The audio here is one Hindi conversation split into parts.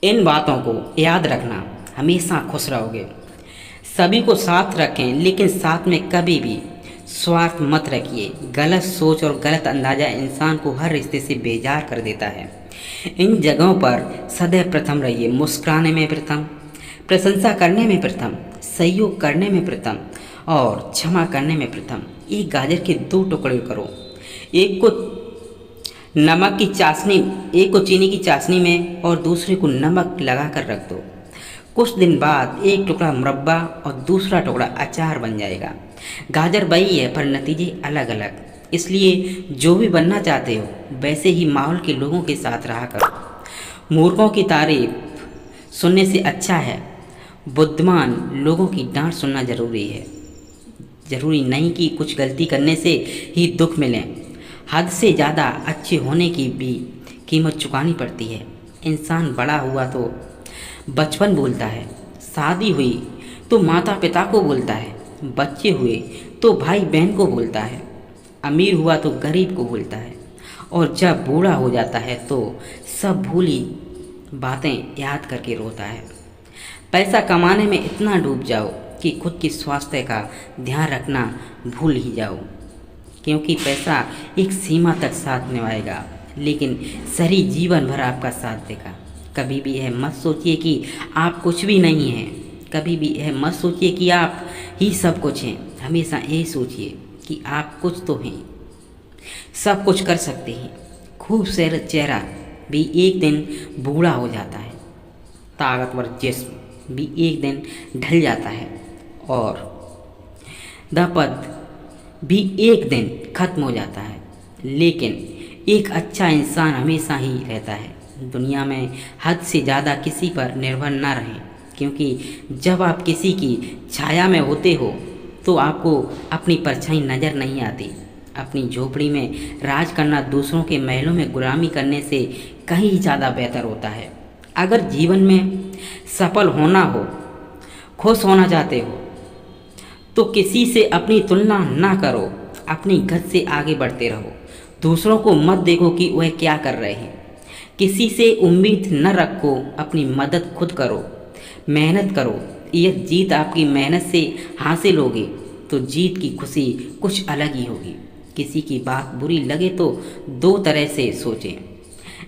इन बातों को याद रखना, हमेशा खुश रहोगे। सभी को साथ रखें, लेकिन साथ में कभी भी स्वार्थ मत रखिए। गलत सोच और गलत अंदाजा इंसान को हर रिश्ते से बेजार कर देता है। इन जगहों पर सदैव प्रथम रहिए। मुस्कुराने में प्रथम, प्रशंसा करने में प्रथम, सहयोग करने में प्रथम और क्षमा करने में प्रथम। एक गाजर के दो टुकड़े करो, एक को नमक की चाशनी एक को चीनी की चाशनी में और दूसरे को नमक लगाकर रख दो। कुछ दिन बाद एक टुकड़ा मुरब्बा और दूसरा टुकड़ा अचार बन जाएगा। गाजर वही है पर नतीजे अलग अलग। इसलिए जो भी बनना चाहते हो वैसे ही माहौल के लोगों के साथ रहा करो। मूर्खों की तारीफ सुनने से अच्छा है बुद्धिमान लोगों की डांट सुनना जरूरी है। जरूरी नहीं कि कुछ गलती करने से ही दुख मिले। हद से ज़्यादा अच्छे होने की भी कीमत चुकानी पड़ती है। इंसान बड़ा हुआ तो बचपन भूलता है, शादी हुई तो माता पिता को भूलता है, बच्चे हुए तो भाई बहन को भूलता है, अमीर हुआ तो गरीब को भूलता है और जब बूढ़ा हो जाता है तो सब भूली बातें याद करके रोता है। पैसा कमाने में इतना डूब जाओ कि खुद की स्वास्थ्य का ध्यान रखना भूल ही जाओ, क्योंकि पैसा एक सीमा तक साथ निभाएगा लेकिन शरीर जीवन भर आपका साथ देगा। कभी भी यह मत सोचिए कि आप कुछ भी नहीं हैं, कभी भी यह मत सोचिए कि आप ही सब कुछ हैं। हमेशा यही सोचिए कि आप कुछ तो हैं, सब कुछ कर सकते हैं। खूबसूरत चेहरा भी एक दिन बूढ़ा हो जाता है, ताकतवर जिस्म भी एक दिन ढल जाता है और दपद भी एक दिन खत्म हो जाता है, लेकिन एक अच्छा इंसान हमेशा ही रहता है। दुनिया में हद से ज़्यादा किसी पर निर्भर न रहें, क्योंकि जब आप किसी की छाया में होते हो तो आपको अपनी परछाई नज़र नहीं आती। अपनी झोपड़ी में राज करना दूसरों के महलों में गुलामी करने से कहीं ज़्यादा बेहतर होता है। अगर जीवन में सफल होना हो, खुश होना चाहते हो तो किसी से अपनी तुलना ना करो। अपनी गत से आगे बढ़ते रहो। दूसरों को मत देखो कि वह क्या कर रहे हैं। किसी से उम्मीद न रखो, अपनी मदद खुद करो, मेहनत करो। यह जीत आपकी मेहनत से हासिल होगी तो जीत की खुशी कुछ अलग ही होगी। किसी की बात बुरी लगे तो दो तरह से सोचें।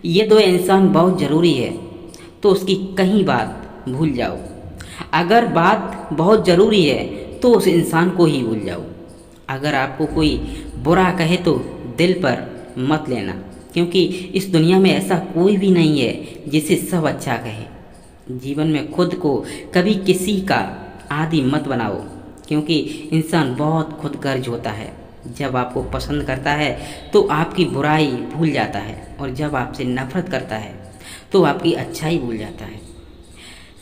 ये दो इंसान बहुत ज़रूरी है तो उसकी कहीं बात भूल जाओ। अगर बात बहुत ज़रूरी है तो उस इंसान को ही भूल जाओ। अगर आपको कोई बुरा कहे तो दिल पर मत लेना, क्योंकि इस दुनिया में ऐसा कोई भी नहीं है जिसे सब अच्छा कहे। जीवन में खुद को कभी किसी का आदी मत बनाओ, क्योंकि इंसान बहुत खुदगर्ज होता है। जब आपको पसंद करता है तो आपकी बुराई भूल जाता है और जब आपसे नफरत करता है तो आपकी अच्छाई भूल जाता है।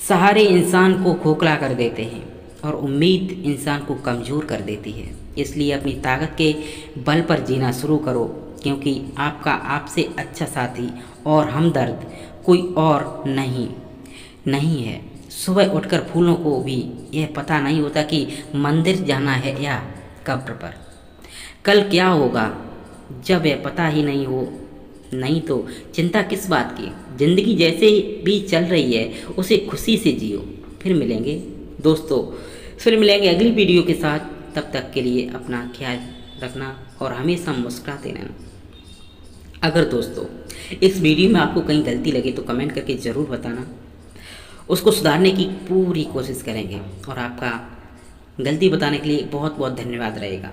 सहारे इंसान को खोखला कर देते हैं और उम्मीद इंसान को कमज़ोर कर देती है। इसलिए अपनी ताकत के बल पर जीना शुरू करो, क्योंकि आपका आपसे अच्छा साथी और हमदर्द कोई और नहीं है। सुबह उठकर फूलों को भी यह पता नहीं होता कि मंदिर जाना है या कब्र पर। कल क्या होगा जब यह पता ही नहीं तो चिंता किस बात की। ज़िंदगी जैसे भी चल रही है उसे खुशी से जियो। फिर मिलेंगे दोस्तों, फिर मिलेंगे अगली वीडियो के साथ। तब तक के लिए अपना ख्याल रखना और हमेशा मुस्कुराते रहना। अगर दोस्तों इस वीडियो में आपको कहीं गलती लगे तो कमेंट करके ज़रूर बताना, उसको सुधारने की पूरी कोशिश करेंगे और आपका गलती बताने के लिए बहुत बहुत धन्यवाद रहेगा।